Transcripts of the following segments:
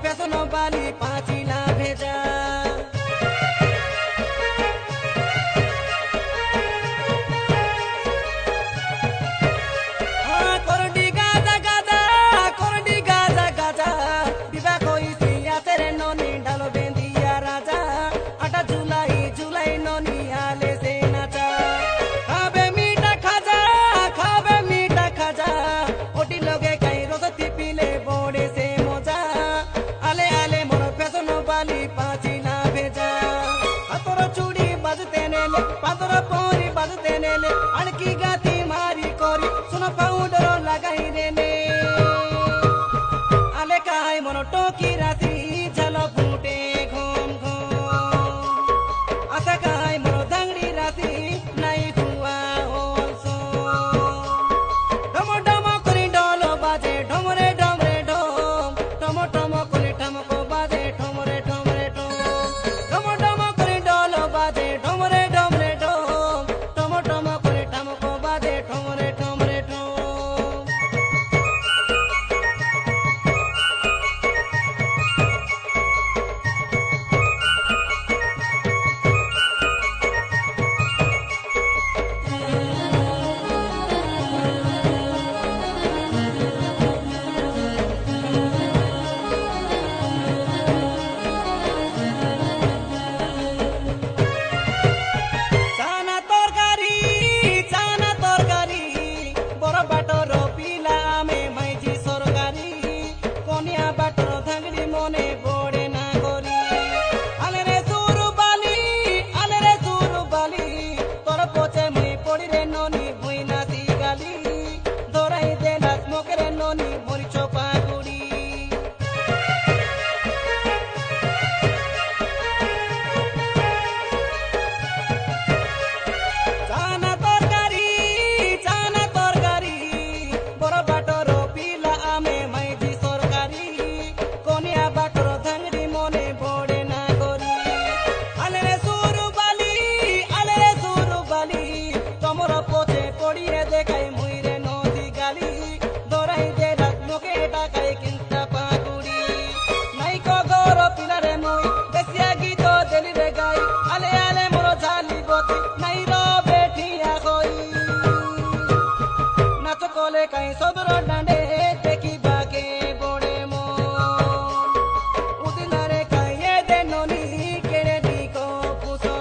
পেছনো বালি পাঁচিলা ভেজা করডি গাজা গাজা করডি গাজা গাজা বিবাহ কইছি আতের ননি ডালো বেন্দিয়া রাজা 8 জুলাই জুলাই ননি আলে সে নাচা খাবে মিঠা খাজা ওটি লগে কাই রসতি পিলে বড়ে সে মজা আলে আলে মোর পেছনো বালি পাঁচিলা ভেজা পাতর চুড়ি বাজতে নেলে পাতর পরি বাজতে নেলে আড়কি গাতি মারি করি সোনা পাউডার লাগাই দেনে আলে কাই মোর টকি রাতি ঝাল ফুটে ঘুম ঘুম আশা কাই মোর দাংড়ি রাতি নাই হুয়া অলসো ডম ডম করে ডল বাজে ঢমরে ঢমরে ঢম টম টম করে ঠমকো বাজে ঠমরে ঠমরে ঠম ডম ডম করে ডল বাজে ঢমরে ঢমরে ঢম টম টম করে ঠমকো বাজে ঠমরে ঠমরে ঠম চানা তরকারি বড় বাটর পিলা আমে মাইজি সরকারি কনিয়া বাটর ধাঙ্গড়ি মনে পড়ে না করি আলে রে সুরু বালি তোর পচে মুই পড়ি রে ননি মুই নাচি গালি ধরাই দে নাচ মকেরে ননি মরি চোপা গুড়ি চানা তরকারি বড় বাটর পিলা আমে মাইজি সরকারি কনিয়া বাটর ধাঙ্গড়ি মনে পড়ে না করি আলে রে সুরু বালি তোমর পচে পড়িয়ে দেখাই মুই রে নদী গালি ধরাই দে রাত মুখে টাকাই কিনতা পাগুড়ি নাই কগর পিলারে মুই দেশিয়া গীত দেলি রে গাই আলে আলে মোর ঝালি বতি নাই রবে ঠিয়া কই নাচ কলে কাই সদর ডান্ডে দেখি বাকে বড়ে মন উদিনারে কাইয়ে দে ননি কেড়ে দিকো পুসো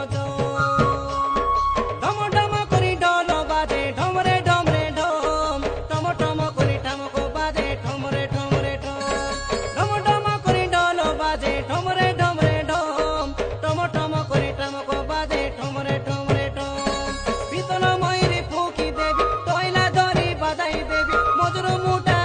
ঢম ঢম করি ঢোল বাজে ঢমরে ঢমরে ঢম টম টম করি ঠমকো বাজে ঠমরে ঠমরে ঠম ঢম ঢম করি ঢোল বাজে ঢমরে ঢমরে ঢম টম টম করি ঠমকো বাজে ঠমরে ঠমরে ঠম পিতল ময়ূরী ফুকি দেবী তৈলা ধরি বাজাই দেবী মজুর মুটা